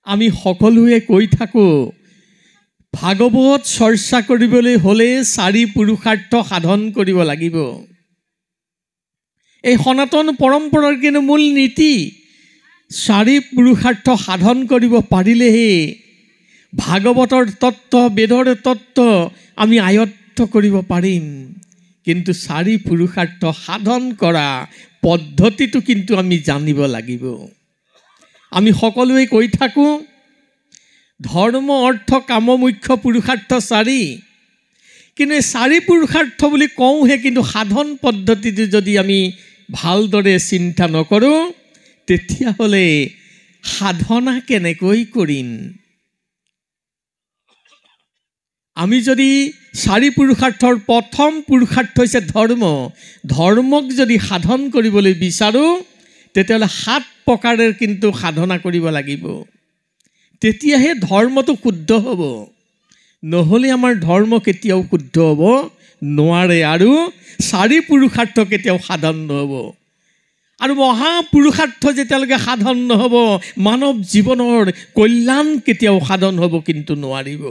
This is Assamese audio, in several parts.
আমি সকলোৱে কৈ থাকোঁ ভাগৱত চৰ্চা কৰিবলৈ হ'লে 4 পুৰুষাৰ্থ সাধন কৰিব লাগিব। এই সনাতন পৰম্পৰাৰ কিন্তু মূল নীতি 4 পুৰুষাৰ্থ সাধন কৰিব পাৰিলেহে ভাগৱতৰ তত্ত্ব বেদৰ তত্ত্ব আমি আয়ত্ত কৰিব পাৰিম। কিন্তু 4 পুৰুষাৰ্থ সাধন কৰা পদ্ধতিটো কিন্তু আমি জানিব লাগিব। আমি সকলোৱে কৈ থাকোঁ ধৰ্ম অৰ্থ কাম মুখ্য পুৰুষাৰ্থ 4, কিন্তু 4 পুৰুষাৰ্থ বুলি কওঁহে, কিন্তু সাধন পদ্ধতিটো যদি আমি ভালদৰে চিন্তা নকৰোঁ তেতিয়াহ'লে সাধনা কেনেকৈ কৰিম? আমি যদি 4 পুৰুষাৰ্থৰ প্ৰথম পুৰুষাৰ্থ হৈছে ধৰ্ম, ধৰ্মক যদি সাধন কৰিবলৈ বিচাৰোঁ তেতিয়াহ'লে 7 প্ৰকাৰৰ কিন্তু সাধনা কৰিব লাগিব। তেতিয়াহে ধৰ্মটো শুদ্ধ হ'ব, নহ'লে আমাৰ ধৰ্ম কেতিয়াও শুদ্ধ হ'ব নোৱাৰে আৰু 4 পুৰুষাৰ্থ কেতিয়াও সাধন নহ'ব। আৰু মহাপুৰুষাৰ্থ যেতিয়ালৈকে সাধন নহ'ব মানৱ জীৱনৰ কল্যাণ কেতিয়াও সাধন হ'ব কিন্তু নোৱাৰিব।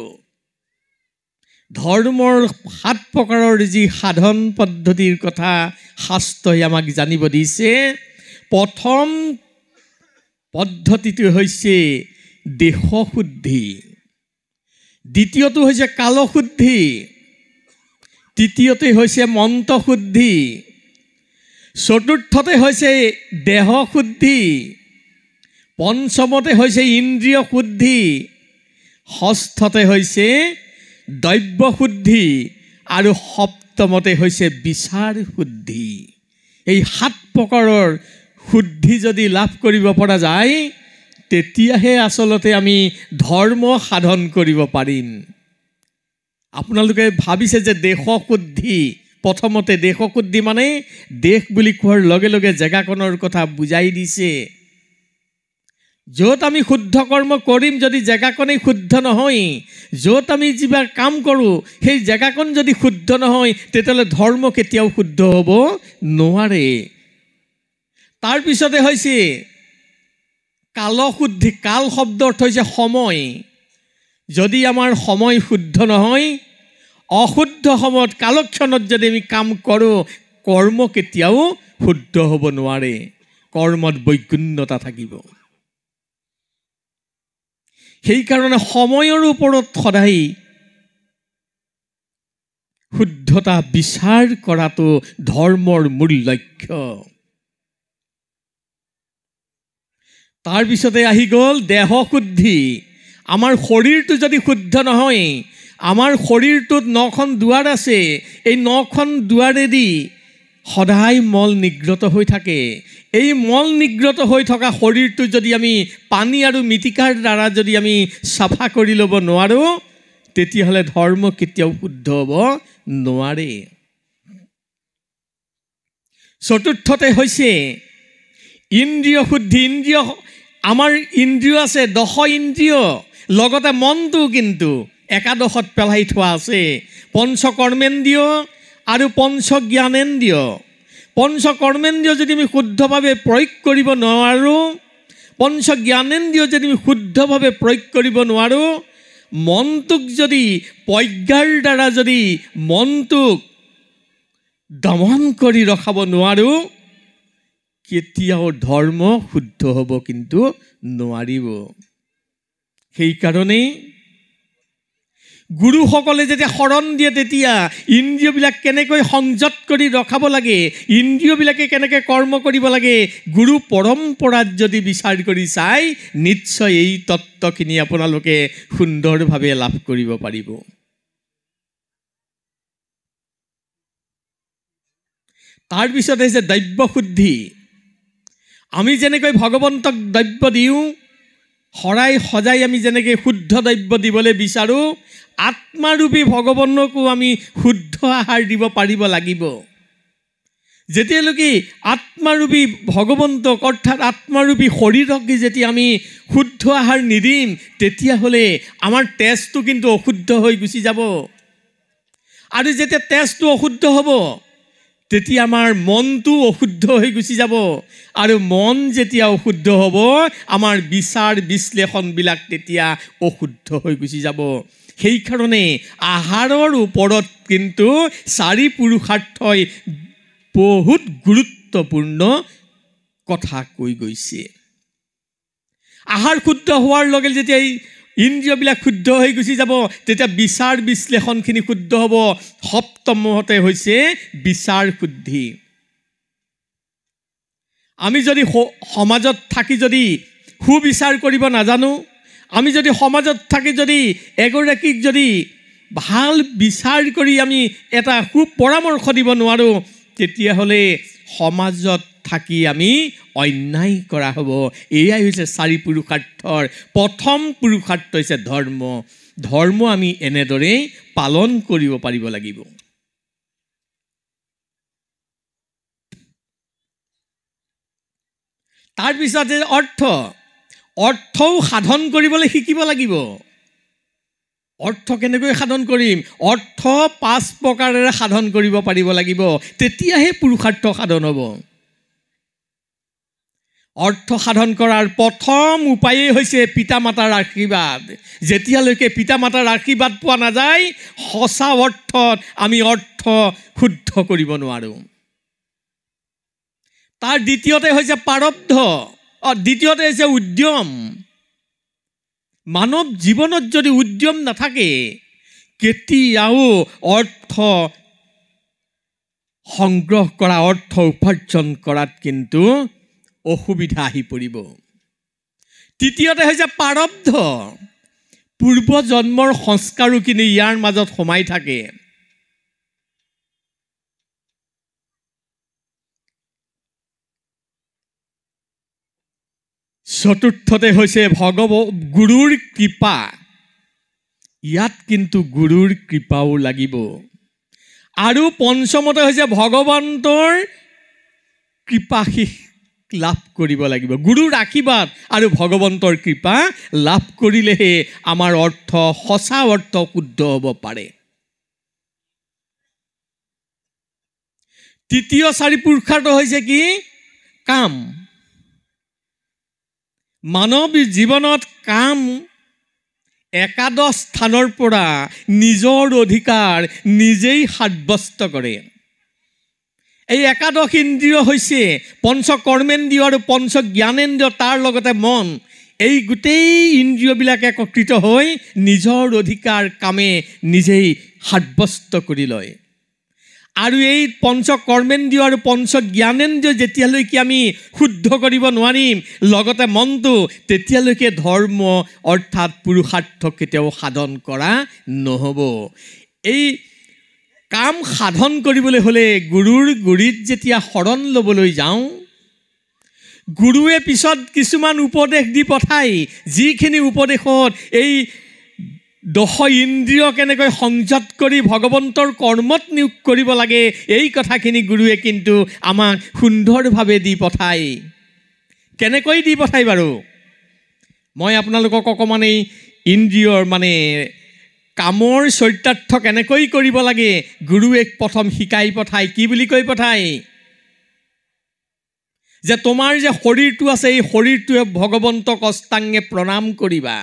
ধৰ্মৰ 7 প্ৰকাৰৰ যি সাধন পদ্ধতিৰ কথা শাস্ত্ৰই আমাক জানিব দিছে, প্ৰথম পদ্ধতিটো হৈছে দেহ শুদ্ধি, দ্বিতীয়টো হৈছে কাল শুদ্ধি, তৃতীয়তে হৈছে মন্ত্ৰ শুদ্ধি, চতুৰ্থতে হৈছে দেহ শুদ্ধি, পঞ্চমতে হৈছে ইন্দ্ৰিয় শুদ্ধি, ষষ্ঠতে হৈছে দ্ৰব্য শুদ্ধি আৰু সপ্তমতে হৈছে বিচাৰ শুদ্ধি। এই 7 প্ৰকাৰৰ শুদ্ধি যদি লাভ কৰিব পৰা যায় তেতিয়াহে আচলতে আমি ধৰ্ম সাধন কৰিব পাৰিম। আপোনালোকে ভাবিছে যে দেহ শুদ্ধি, প্ৰথমতে দেহ শুদ্ধি মানে দেশ বুলি কোৱাৰ লগে লগে জেগাকণৰ কথা বুজাই দিছে। য'ত আমি শুদ্ধ কৰ্ম কৰিম যদি জেগাকণেই শুদ্ধ নহয়, য'ত আমি যিবা কাম কৰোঁ সেই জেগাকণ যদি শুদ্ধ নহয় তেতিয়াহ'লে ধৰ্ম কেতিয়াও শুদ্ধ হ'ব নোৱাৰে। তাৰপিছতে হৈছে কাল শুদ্ধি। কাল শব্দ অৰ্থ হৈছে সময়। যদি আমাৰ সময় শুদ্ধ নহয়, অশুদ্ধ সময়ত কালক্ষণত যদি আমি কাম কৰোঁ কৰ্ম কেতিয়াও শুদ্ধ হ'ব নোৱাৰে, কৰ্মত বৈগুণ্যতা থাকিব। সেইকাৰণে সময়ৰ ওপৰত সদায় শুদ্ধতা বিচাৰ কৰাটো ধৰ্মৰ মূল লক্ষ্য। তাৰপিছতে আহি গ'ল দেহ শুদ্ধি। আমাৰ শৰীৰটো যদি শুদ্ধ নহয়, আমাৰ শৰীৰটোত 9খন দুৱাৰ আছে, এই 9খন দুৱাৰেদি সদায় মল নিৰ্গত হৈ থাকে। এই মল নিৰ্গত হৈ থকা শৰীৰটো যদি আমি পানী আৰু মিটিকাৰ দ্বাৰা যদি আমি চাফা কৰি ল'ব নোৱাৰোঁ তেতিয়াহ'লে ধৰ্ম কেতিয়াও শুদ্ধ হ'ব নোৱাৰে। চতুৰ্থতে হৈছে ইন্দ্ৰিয় শুদ্ধি। আমাৰ ইন্দ্ৰিয় আছে 10 ইন্দ্ৰিয়, লগতে মনটো কিন্তু একাদশত পেলাই থোৱা আছে। পঞ্চকৰ্মেন্দ্ৰিয় আৰু পঞ্চজ্ঞানেন্দ্ৰিয়। পঞ্চকৰ্মেন্দ্ৰিয় যদি আমি শুদ্ধভাৱে প্ৰয়োগ কৰিব নোৱাৰোঁ, পঞ্চজ্ঞানেন্দ্ৰিয় যদি আমি শুদ্ধভাৱে প্ৰয়োগ কৰিব নোৱাৰোঁ, মনটোক যদি প্ৰজ্ঞাৰ দ্বাৰা যদি মনটোক দমন কৰি ৰখাব নোৱাৰোঁ কেতিয়াও ধৰ্ম শুদ্ধ হ'ব কিন্তু নোৱাৰিব। সেইকাৰণে গুৰুসকলে যেতিয়া শৰণ দিয়ে তেতিয়া ইন্দ্ৰিয়বিলাক কেনেকৈ সংযত কৰি ৰখাব লাগে, ইন্দ্ৰিয়বিলাকে কেনেকৈ কৰ্ম কৰিব লাগে, গুৰু পৰম্পৰাত যদি বিচাৰ কৰি চাই নিশ্চয় এই তত্ত্বখিনি আপোনালোকে সুন্দৰভাৱে লাভ কৰিব পাৰিব। তাৰপিছত হৈছে দ্ৰব্য শুদ্ধি। আমি যেনেকৈ ভগৱন্তক দ্ৰব্য দিওঁ, শৰাই সজাই আমি যেনেকৈ শুদ্ধ দ্ৰব্য দিবলৈ বিচাৰোঁ, আত্মাৰূপী ভগৱানকো আমি শুদ্ধ আহাৰ দিব পাৰিব লাগিব। যেতিয়ালৈকে আত্মাৰূপী ভগৱন্তক অৰ্থাৎ আত্মাৰূপী শৰীৰক যেতিয়া আমি শুদ্ধ আহাৰ নিদিম তেতিয়াহ'লে আমাৰ তেজটো কিন্তু অশুদ্ধ হৈ গুচি যাব। আৰু যেতিয়া তেজটো অশুদ্ধ হ'ব তেতিয়া আমাৰ মনটো অশুদ্ধ হৈ গুচি যাব আৰু মন যেতিয়া অশুদ্ধ হ'ব আমাৰ বিচাৰ বিশ্লেষণবিলাক তেতিয়া অশুদ্ধ হৈ গুচি যাব। সেইকাৰণে আহাৰৰ ওপৰত কিন্তু 4 পুৰুষাৰ্থই বহুত গুৰুত্বপূৰ্ণ কথা কৈ গৈছে। আহাৰ শুদ্ধ হোৱাৰ লগে যেতিয়া ইন্দ্ৰিয়বিলাক শুদ্ধ হৈ গুচি যাব তেতিয়া বিচাৰ বিশ্লেষণখিনি শুদ্ধ হ'ব। সপ্তমতে হৈছে বিচাৰ শুদ্ধি। আমি যদি সমাজত থাকি যদি সুবিচাৰ কৰিব নাজানো, আমি যদি সমাজত থাকি যদি এগৰাকীক যদি ভাল বিচাৰ কৰি আমি এটা সুপৰামৰ্শ দিব নোৱাৰোঁ, তেতিয়াহ'লে সমাজত থাকি আমি অন্যায় কৰা হ'ব। এয়াই হৈছে 4 পুৰুষাৰ্থৰ প্ৰথম পুৰুষাৰ্থ হৈছে ধৰ্ম। ধৰ্ম আমি এনেদৰে পালন কৰিব পাৰিব লাগিব। তাৰপিছতে অৰ্থও সাধন কৰিবলৈ শিকিব লাগিব। অৰ্থ কেনেকৈ সাধন কৰিম? অৰ্থ 5 প্ৰকাৰেৰে সাধন কৰিব পাৰিব লাগিব, তেতিয়াহে পুৰুষাৰ্থ সাধন হ'ব। অৰ্থ সাধন কৰাৰ প্ৰথম উপায়েই হৈছে পিতা মাতাৰ আশীৰ্বাদ। যেতিয়ালৈকে পিতা মাতাৰ আশীৰ্বাদ পোৱা নাযায় সঁচা অৰ্থত আমি অৰ্থ শুদ্ধ কৰিব নোৱাৰোঁ। তাৰ দ্বিতীয়তে হৈছে প্ৰাৰব্ধ, দ্বিতীয়তে হৈছে উদ্যম। মানৱ জীৱনত যদি উদ্যম নাথাকে কেতিয়াও অৰ্থ সংগ্ৰহ কৰা, অৰ্থ উপাৰ্জন কৰাত কিন্তু অসুবিধা আহি পৰিব। তৃতীয়তে হৈছে প্ৰাৰব্ধ, পূৰ্ব জন্মৰ সংস্কাৰো কিন্তু ইয়াৰ মাজত সোমাই থাকে। চতুৰ্থতে হৈছে গুৰুৰ কৃপা। ইয়াত কিন্তু গুৰুৰ কৃপাও লাগিব। আৰু পঞ্চমতে হৈছে ভগৱন্তৰ কৃপা লাভ কৰিব লাগিব। গুৰুৰ আশীৰ্বাদ আৰু ভগৱন্তৰ কৃপা লাভ কৰিলেহে আমাৰ অৰ্থ সঁচা অৰ্থ শুদ্ধ হ'ব পাৰে। তৃতীয় 4 পুৰুষাৰ্থ হৈছে কি? কাম। মানৱ জীৱনত কাম একাদশ স্থানৰ পৰা নিজৰ অধিকাৰ নিজেই সাব্যস্ত কৰে। এই একাদশ ইন্দ্ৰিয় হৈছে পঞ্চ কৰ্মেন্দ্ৰিয় আৰু পঞ্চ জ্ঞানেন্দ্ৰিয়, তাৰ লগতে মন। এই গোটেই ইন্দ্ৰিয়বিলাক একত্ৰিত হৈ নিজৰ অধিকাৰ কামে নিজেই সাব্যস্ত কৰি লয়। আৰু এই পঞ্চ কৰ্মেন্দ্ৰিয় আৰু পঞ্চ জ্ঞানেন্দ্ৰিয় যেতিয়ালৈকে আমি শুদ্ধ কৰিব নোৱাৰিম লগতে মনটো, তেতিয়ালৈকে ধৰ্ম অৰ্থাৎ পুৰুষাৰ্থ কেতিয়াও সাধন কৰা নহ'ব। এই কাম সাধন কৰিবলৈ হ'লে গুৰুৰ গুৰিত যেতিয়া শৰণ ল'বলৈ যাওঁ, গুৰুৱে পিছত কিছুমান উপদেশ দি পঠায়, যিখিনি উপদেশত এই 10 ইন্দ্ৰিয় কেনেকৈ সংযত কৰি ভগৱন্তৰ কৰ্মত নিয়োগ কৰিব লাগে এই কথাখিনি গুৰুৱে কিন্তু আমাক সুন্দৰভাৱে দি পঠায়। কেনেকৈ দি পঠায় বাৰু? মই আপোনালোকক অকণমান এই ইন্দ্ৰিয়ৰ কামৰ চৰিতাৰ্থ কেনেকৈ কৰিব লাগে গুৰুৱে প্ৰথম শিকাই পঠায়। কি বুলি কৈ পঠায়? যে তোমাৰ যে শৰীৰটো আছে এই শৰীৰটোৱে ভগৱন্তক অষ্টাংগে প্ৰণাম কৰিবা।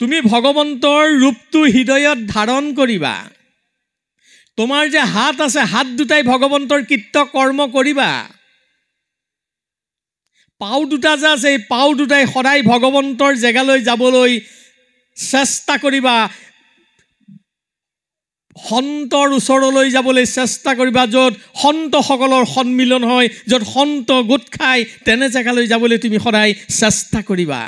তুমি ভগৱন্তৰ ৰূপটো হৃদয়ত ধাৰণ কৰিবা। তোমাৰ যে হাত আছে হাত দুটাই ভগৱন্তৰ কৃত্য কৰ্ম কৰিবা। পাও দুটা যে আছে এই পাও দুটাই সদায় ভগৱন্তৰ জেগালৈ যাবলৈ চেষ্টা কৰিবা। সন্তৰ ওচৰলৈ যাবলৈ চেষ্টা কৰিবা, য'ত সন্তসকলৰ সন্মিলন হয়, য'ত সন্ত গোট খায়, তেনে জেগালৈ যাবলৈ তুমি সদায় চেষ্টা কৰিবা।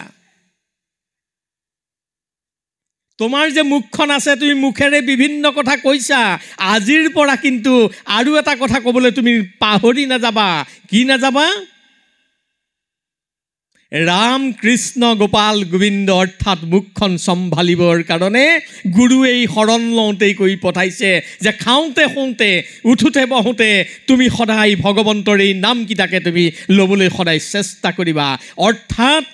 তোমাৰ যে মুখখন আছে তুমি মুখেৰে বিভিন্ন কথা কৈছা, আজিৰ পৰা কিন্তু আৰু এটা কথা ক'বলৈ তুমি পাহৰি নাযাবা। কি নাযাবা? ৰাম কৃষ্ণ গোপাল গোবিন্দ অৰ্থাৎ মুখখন চম্ভালিবৰ কাৰণে গুৰুৱে শৰণ লওঁতেই কৈ পঠাইছে যে খাওঁতে শুওঁতে উঠোতে বহোঁতে তুমি সদায় ভগৱন্তৰ এই নামকেইটাকে তুমি ল'বলৈ সদায় চেষ্টা কৰিবা। অৰ্থাৎ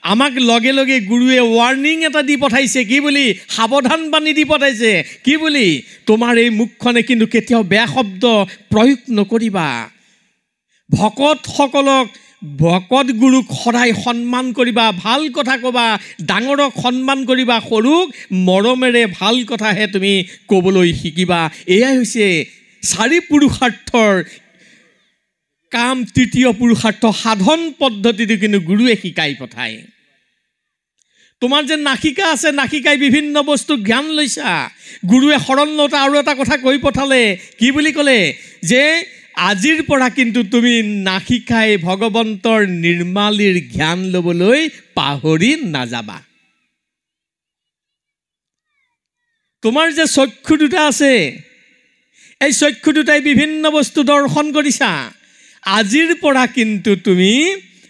আমাক লগে লগে গুৰুৱে ৱাৰ্ণিং এটা দি পঠাইছে, কি বুলি? সাৱধান বাণী দি পঠাইছে, কি বুলি? তোমাৰ এই মুখখনে কিন্তু কেতিয়াও বেয়া শব্দ প্ৰয়োগ নকৰিবা। ভকতসকলক, ভকত গুৰুক সদায় সন্মান কৰিবা, ভাল কথা ক'বা, ডাঙৰক সন্মান কৰিবা, সৰুক মৰমেৰে ভাল কথাহে তুমি ক'বলৈ শিকিবা। এয়াই হৈছে চাৰি পুৰুষাৰ্থৰ কাম। তৃতীয় পুৰুষাৰ্থ সাধন পদ্ধতিটো কিন্তু গুৰুৱে শিকাই পঠায়। তোমাৰ যে নাসিকা আছে, নাসিকাই বিভিন্ন বস্তু জ্ঞান লৈছা, গুৰুৱে শৰণ লওঁতে আৰু এটা কথা কৈ পঠালে, কি বুলি ক'লে? যে আজিৰ পৰা কিন্তু তুমি নাসিকাই ভগৱন্তৰ নিৰ্মালীৰ জ্ঞান ল'বলৈ পাহৰি নাযাবা। তোমাৰ যে চক্ষু দুটা আছে, এই চক্ষু দুটাই বিভিন্ন বস্তু দৰ্শন কৰিছা, আজিৰ পৰা কিন্তু তুমি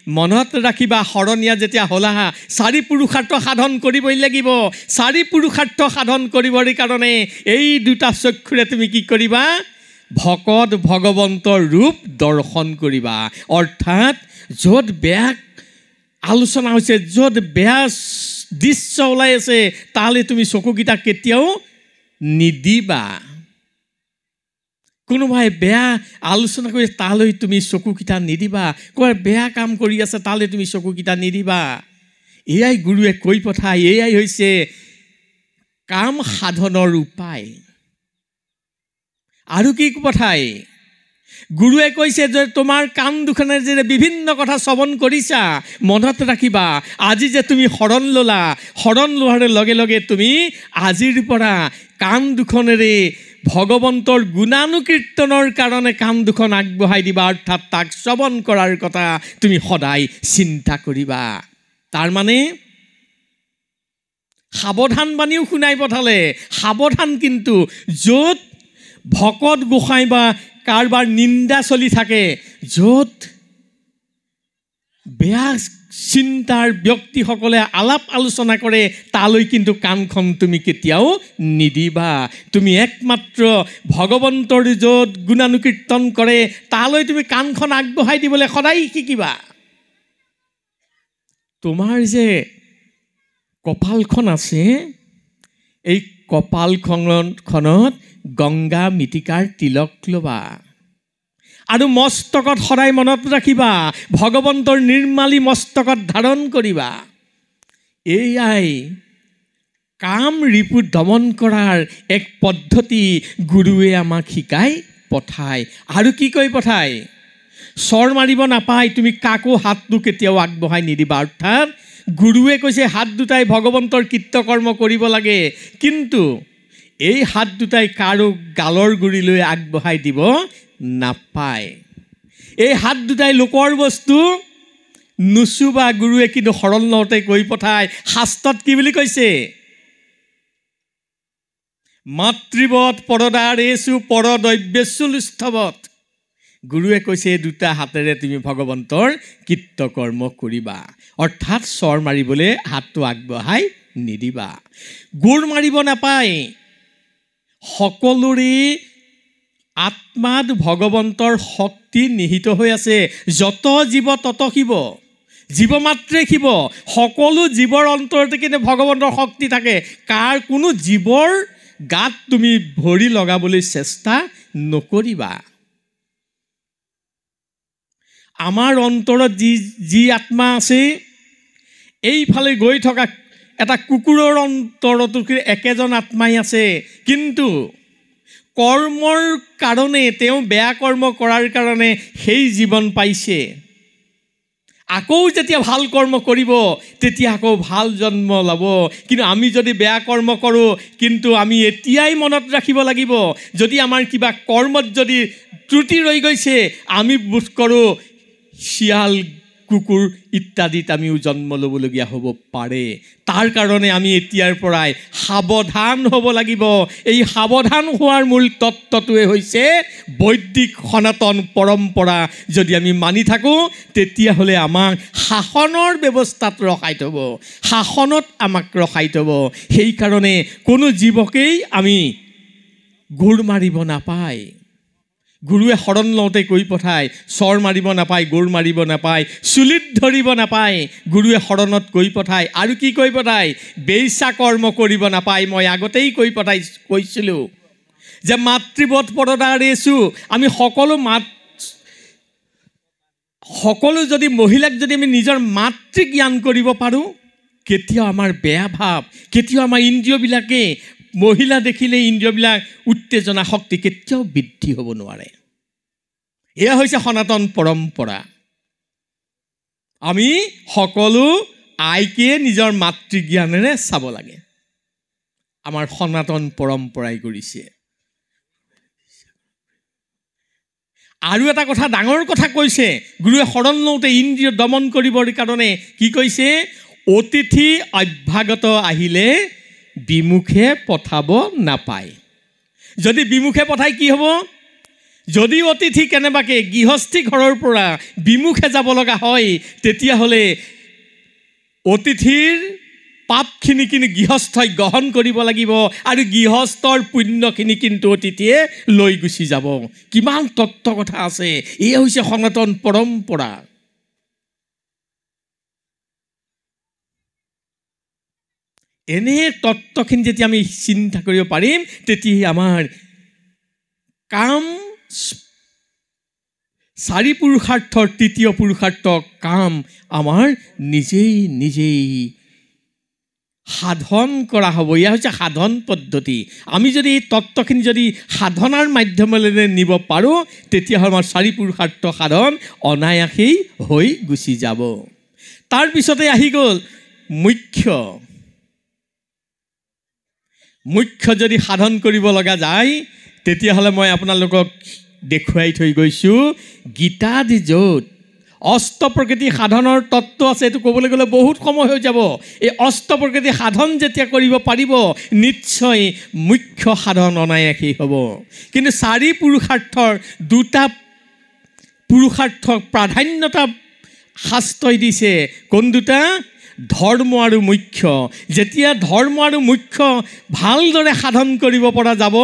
মনত ৰাখিবা, শৰণীয়া যেতিয়া হ'লা, চাৰি পুৰুষাৰ্থ সাধন কৰিবই লাগিব। চাৰি পুৰুষাৰ্থ সাধন কৰিবৰ কাৰণে এই দুটা চক্ষুৰে তুমি কি কৰিবা? ভকত ভগৱন্তৰ ৰূপ দৰ্শন কৰিবা। অৰ্থাৎ য'ত বেয়া আলোচনা হৈছে, য'ত বেয়া দৃশ্য ওলাই আছে, তালৈ তুমি চকুকেইটা কেতিয়াও নিদিবা। কোনোবাই বেয়া আলোচনা কৰি তালৈ তুমি চকুকেইটা নিদিবা। কোনোবাই বেয়া কাম কৰি আছে, তালৈ তুমি চকুকেইটা নিদিবা। এয়াই গুৰুৱে কৈ পঠায়, এয়াই হৈছে কাম সাধনৰ উপায়। আৰু কি পঠায়? গুৰুৱে কৈছে যে তোমাৰ কাণ দুখনে যে বিভিন্ন কথা শ্ৰৱণ কৰিছা, মনত ৰাখিবা, আজি যে তুমি শৰণ ল'লা, শৰণ লোৱাৰ লগে লগে তুমি আজিৰ পৰা কাণ দুখনেৰে ভগৱন্তৰ গুণানুকীৰ্তনৰ কাৰণে কাণ দুখন আগবঢ়াই দিবা। অৰ্থাৎ তাক শ্ৰৱণ কৰাৰ কথা তুমি সদায় চিন্তা কৰিবা। তাৰমানে সাৱধান বাণীও শুনাই পঠালে। সাৱধান কিন্তু য'ত ভকত গোসাঁই বা কাৰোবাৰ নিন্দা চলি থাকে, য'ত বেয়া চিন্তাৰ ব্যক্তিসকলে আলাপ আলোচনা কৰে, তালৈ কিন্তু কাণখন তুমি কেতিয়াও নিদিবা। তুমি একমাত্ৰ ভগৱন্তৰ য'ত গুণানুকীৰ্তন কৰে, তালৈ তুমি কাণখন আগবঢ়াই দিবলৈ সদায় শিকিবা। তোমাৰ যে কপালখন আছে, এই কপালখনত গংগা মৃত্তিকাৰ তিলক ল'বা। আৰু মস্তকত সদায় মনত ৰাখিবা, ভগৱন্তৰ নিৰ্মালী মস্তকত ধাৰণ কৰিবা। এয়াই কাম ৰিপু দমন কৰাৰ এক পদ্ধতি গুৰুৱে আমাক শিকাই পঠায়। আৰু কি কৈ পঠায়? চৰ মাৰিব নাপায়, তুমি কাকো হাতটো কেতিয়াও আগবঢ়াই নিদিবা। অৰ্থাৎ গুৰুৱে কৈছে হাত দুটাই ভগৱন্তৰ কৃত্যকৰ্ম কৰিব লাগে, কিন্তু এই হাত দুটাই কাৰো গালৰ গুৰিলৈ আগবঢ়াই দিব নাপায়। এই হাত দুটাই লোকৰ বস্তু নুচুবা। গুৰুৱে কিন্তু শৰণ লওঁতে কৈ পঠায়, শাস্ত্ৰত কি বুলি কৈছে? মাতৃবৎ পৰদাৰেষু পৰদ্ৰব্যেষু লুষ্ঠবৎ। গুৰুৱে কৈছে এই দুটা হাতেৰে তুমি ভগৱন্তৰ কৃত্যকৰ্ম কৰিবা। অৰ্থাৎ চৰ মাৰিবলৈ হাতটো আগবঢ়াই নিদিবা। গোৰ মাৰিব নাপায়। সকলোৰে আত্মাত ভগৱন্তৰ শক্তি নিহিত হৈ আছে। যত জীৱ তত শিৱ, জীৱ মাত্ৰে শিৱ। সকলো জীৱৰ অন্তৰতে কিন্তু ভগৱন্তৰ শক্তি থাকে। কোনো জীৱৰ গাত তুমি ভৰি লগাবলৈ চেষ্টা নকৰিবা। আমাৰ অন্তৰত যি আত্মা আছে, এইফালে গৈ থকা এটা কুকুৰৰ অন্তৰতো একেজন আত্মাই আছে, কিন্তু কৰ্মৰ কাৰণে তেওঁ বেয়া কৰ্ম কৰাৰ কাৰণে সেই জীৱন পাইছে। আকৌ যেতিয়া ভাল কৰ্ম কৰিব, তেতিয়া আকৌ ভাল জন্ম ল'ব। কিন্তু আমি যদি বেয়া কৰ্ম কৰোঁ, কিন্তু আমি এতিয়াই মনত ৰাখিব লাগিব, যদি আমাৰ কিবা কৰ্মত যদি ত্ৰুটি ৰৈ গৈছে, আমি বোধ কৰোঁ শিয়াল কুকুৰ ইত্যাদিত আমিও জন্ম ল'বলগীয়া হ'ব পাৰে। তাৰ কাৰণে আমি এতিয়াৰ পৰাই সাৱধান হ'ব লাগিব। এই সাৱধান হোৱাৰ মূল তত্ত্বটোৱে হৈছে বৈদিক সনাতন পৰম্পৰা। যদি আমি মানি থাকোঁ, তেতিয়াহ'লে আমাক শাসনৰ ব্যৱস্থাত ৰখাই থ'ব, শাসনত আমাক ৰখাই থ'ব। সেইকাৰণে কোনো জীৱকেই আমি গোৰ মাৰিব নাপায়, গুৰুৱে শৰণ লওঁতে কৈ পঠায়, চৰ মাৰিব নাপায়, গোৰ মাৰিব নাপায়, চুলিত ধৰিব নাপায়, গুৰুৱে শৰণত কৈ পঠায়। আৰু কি কৈ পঠায়? বেইচা কৰ্ম কৰিব নাপায়। মই আগতেই কৈছিলোঁ যে মাতৃবধ পৰদাৰেছো, আমি সকলো যদি মহিলাক যদি আমি নিজৰ মাতৃ জ্ঞান কৰিব পাৰোঁ, কেতিয়াও আমাৰ বেয়া ভাৱ, কেতিয়াও আমাৰ ইন্দ্ৰিয়বিলাকে, মহিলা দেখিলে ইন্দ্ৰিয়বিলাক উত্তেজনা শক্তি কেতিয়াও বৃদ্ধি হ'ব নোৱাৰে। এয়া হৈছে সনাতন পৰম্পৰা। আমি সকলো আইকে নিজৰ মাতৃজ্ঞানেৰে চাব লাগে। আমাৰ সনাতন পৰম্পৰাই কৰিছে। আৰু এটা কথা, ডাঙৰ কথা কৈছে গুৰুৱে শৰণ লওঁতে ইন্দ্ৰিয় দমন কৰিবৰ কাৰণে। কি কৈছে? অতিথি অভ্যাগত আহিলে বিমুখে পঠাব নাপায়। যদি বিমুখে পঠাই কি হ'ব? যদি অতিথি কেনেবাকৈ গৃহস্থী ঘৰৰ পৰা বিমুখে যাব লগা হয়, তেতিয়াহ'লে অতিথিৰ পাপখিনি কিন্তু গৃহস্থই গ্ৰহণ কৰিব লাগিব, আৰু গৃহস্থৰ পুণ্যখিনি কিন্তু অতিথিয়ে লৈ গুচি যাব। কিমান তত্ত্ব কথা আছে। এয়া হৈছে সনাতন পৰম্পৰা। এনে তত্ত্বখিনি যেতিয়া আমি চিন্তা কৰিব পাৰিম, তেতিয়া আমাৰ কাম, 4 পুৰুষাৰ্থৰ 3য় পুৰুষাৰ্থ কাম আমাৰ নিজেই সাধন কৰা হ'ব। এয়া হৈছে সাধন পদ্ধতি। আমি যদি এই তত্ত্বখিনি যদি সাধনাৰ মাধ্যমেৰে নিব পাৰোঁ, তেতিয়াহ'লে আমাৰ 4 পুৰুষাৰ্থ সাধন অনায়াসেই হৈ গুচি যাব। তাৰপিছতে আহি গ'ল মুখ্য যদি সাধন কৰিব লগা যায়, তেতিয়াহ'লে মই আপোনালোকক দেখুৱাই থৈ গৈছোঁ গীতাদি য'ত অষ্টপ্ৰকৃতি সাধনৰ তত্ত্ব আছে। এইটো ক'বলৈ গ'লে বহুত সময় হৈ যাব। এই অষ্টপ্ৰকৃতি সাধন যেতিয়া কৰিব পাৰিব, নিশ্চয় মুখ্য সাধন অনায়াসেই হ'ব। কিন্তু 4 পুৰুষাৰ্থৰ 2টা পুৰুষাৰ্থক প্ৰাধান্যতা শাস্ত্ৰই দিছে। কোন 2টা? ধৰ্ম আৰু মুখ্য। যেতিয়া ধৰ্ম আৰু মুখ্য ভালদৰে সাধন কৰিব পৰা যাব,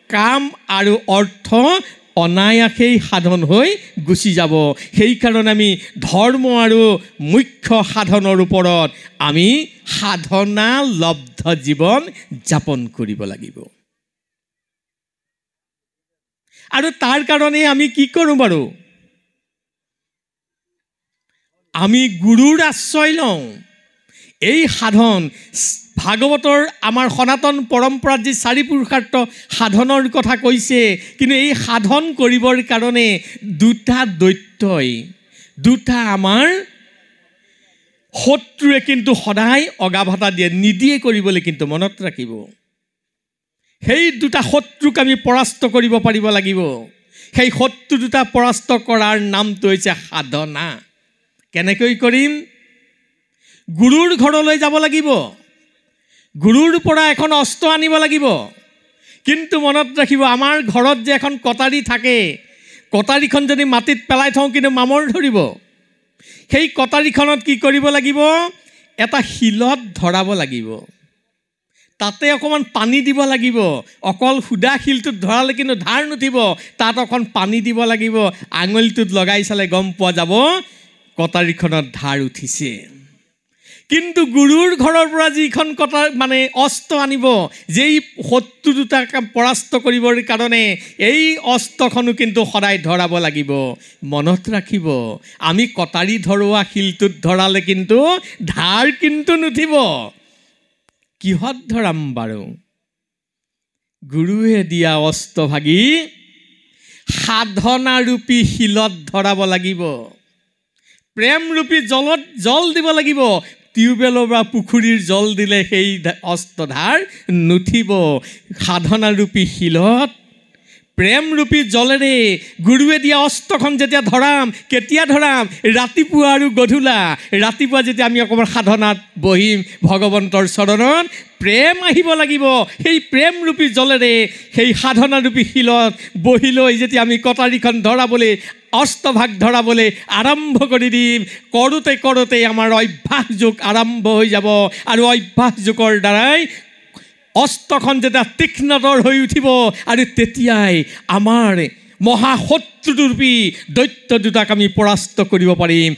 কাম আৰু অৰ্থ অনায়াসেই সাধন হৈ গুচি যাব। সেইকাৰণে আমি ধৰ্ম আৰু মুখ্য সাধনৰ ওপৰত আমি সাধনা লব্ধ জীৱন যাপন কৰিব লাগিব। আৰু তাৰ কাৰণে আমি কি কৰোঁ বাৰু? আমি গুৰুৰ আশ্ৰয় লওঁ। এই সাধন ভাগৱতৰ আমাৰ সনাতন পৰম্পৰাত যি 4 পুৰুষাৰ্থ সাধনৰ কথা কৈছে, কিন্তু এই সাধন কৰিবৰ কাৰণে 2টা দৈত্যই, 2টা আমাৰ শত্ৰুৱে কিন্তু সদায় অগাভাতা নিদিয়ে কৰিবলৈ, কিন্তু মনত ৰাখিব। সেই 2টা শত্ৰুক আমি পৰাস্ত কৰিব পাৰিব লাগিব। সেই শত্ৰু 2টা পৰাস্ত কৰাৰ নামটো হৈছে সাধনা। কেনেকৈ কৰিম? গুৰুৰ ঘৰলৈ যাব লাগিব, গুৰুৰ পৰা এখন অস্ত্ৰ আনিব লাগিব। কিন্তু মনত ৰাখিব, আমাৰ ঘৰত যে এখন কটাৰী থাকে, কটাৰীখন যদি মাটিত পেলাই থওঁ কিন্তু মামৰ ধৰিব। সেই কটাৰীখনত কি কৰিব লাগিব? এটা শিলত ধৰাব লাগিব, তাতে অকণমান পানী দিব লাগিব। অকল সুদা শিলটোত ধৰালে কিন্তু ধাৰ নুঠিব, তাত অকণ পানী দিব লাগিব। আঙুলিটোত লগাই চালে গম পোৱা যাব কটাৰীখনত ধাৰ উঠিছে। কিন্তু গুৰুৰ ঘৰৰ পৰা যিখন অস্ত্ৰ আনিব, যেই শত্ৰু 2টাক পৰাস্ত কৰিবৰ কাৰণে, এই অস্ত্ৰখনো কিন্তু সদায় ধৰাব লাগিব। মনত ৰাখিব, আমি কটাৰী ধৰোৱা শিলটোত ধৰালে কিন্তু ধাৰ কিন্তু নুঠিব। কিহত ধৰাম বাৰু? গুৰুৱে দিয়া অস্ত্ৰ ভাগি সাধনাৰূপী শিলত ধৰাব লাগিব। প্ৰেমৰূপী জল দিব লাগিব। টিউবৱেলৰ বা পুখুৰীৰ জল দিলে সেই অস্ত্ৰধাৰ নুঠিব। সাধনাৰূপী শিলত প্ৰেমৰূপী জলেৰে গুৰুৱে দিয়া অস্ত্ৰখন যেতিয়া ধৰাম, কেতিয়া ধৰাম? ৰাতিপুৱা আৰু গধূলা। ৰাতিপুৱা যেতিয়া আমি অকণমান সাধনাত বহিম ভগৱন্তৰ চৰণত, প্ৰেম আহিব লাগিব। সেই প্ৰেমৰূপী জলেৰে সেই সাধনাৰূপী শিলত বহি লৈ যেতিয়া আমি কটাৰীখন ধৰাবলৈ, অস্ত্ৰভাগ ধৰাবলৈ আৰম্ভ কৰি দিম, কৰোঁতে আমাৰ অভ্যাস যোগ আৰম্ভ হৈ যাব। আৰু অভ্যাস যোগৰ দ্বাৰাই অস্ত্ৰখন যেতিয়া তীক্ষ্ণতৰ হৈ উঠিব, আৰু তেতিয়াই আমাৰ মহাশত্ৰুৰূপী দৈত্য দুটাক আমি পৰাস্ত কৰিব পাৰিম।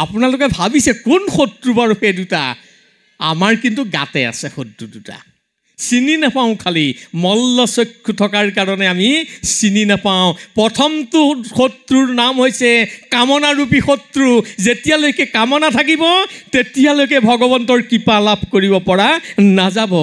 আপোনালোকে ভাবিছে কোন শত্ৰু বাৰু সেই দুটা? আমাৰ কিন্তু গাতে আছে শত্ৰু দুটা, চিনি নাপাওঁ। খালি মল্লচক্ষু থকাৰ কাৰণে আমি চিনি নাপাওঁ। প্ৰথমটো শত্ৰুৰ নাম হৈছে কামনাৰূপী শত্ৰু। যেতিয়ালৈকে কামনা থাকিব তেতিয়ালৈকে ভগৱন্তৰ কৃপা লাভ কৰিব পৰা নাযাব।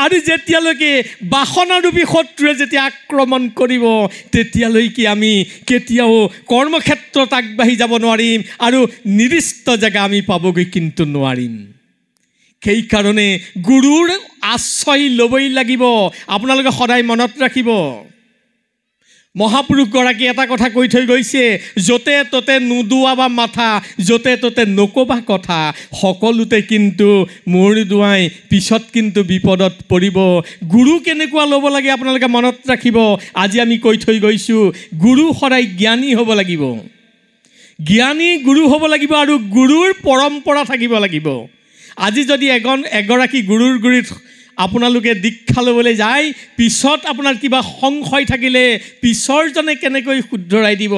আৰু যেতিয়ালৈকে বাসনাৰূপী শত্ৰুৱে যেতিয়া আক্ৰমণ কৰিব তেতিয়ালৈকে আমি কেতিয়াও কৰ্মক্ষেত্ৰত আগবাঢ়ি যাব নোৱাৰিম আৰু নিৰ্দিষ্ট জেগা আমি পাবগৈ কিন্তু নোৱাৰিম। সেইকাৰণে গুৰুৰ আশ্ৰয় ল'বই লাগিব। আপোনালোকে সদায় মনত ৰাখিব, মহাপুৰুষগৰাকী এটা কথা কৈ থৈ গৈছে, য'তে ত'তে নুদুৱাবা মাথা, য'তে ত'তে নক'বা কথা, সকলোতে কিন্তু মূৰ দুৱাই পিছত কিন্তু বিপদত পৰিব। গুৰু কেনেকুৱা ল'ব লাগে আপোনালোকে মনত ৰাখিব। আজি আমি কৈ থৈ গৈছোঁ, গুৰু সদায় জ্ঞানী হ'ব লাগিব, জ্ঞানী গুৰু হ'ব লাগিব আৰু গুৰুৰ পৰম্পৰা থাকিব লাগিব। আজি যদি এগৰাকী গুৰুৰ গুৰিত আপোনালোকে দীক্ষা ল'বলৈ যায়, পিছত আপোনাৰ কিবা সংশয় থাকিলে পিছৰজনে কেনেকৈ শুধৰাই দিব,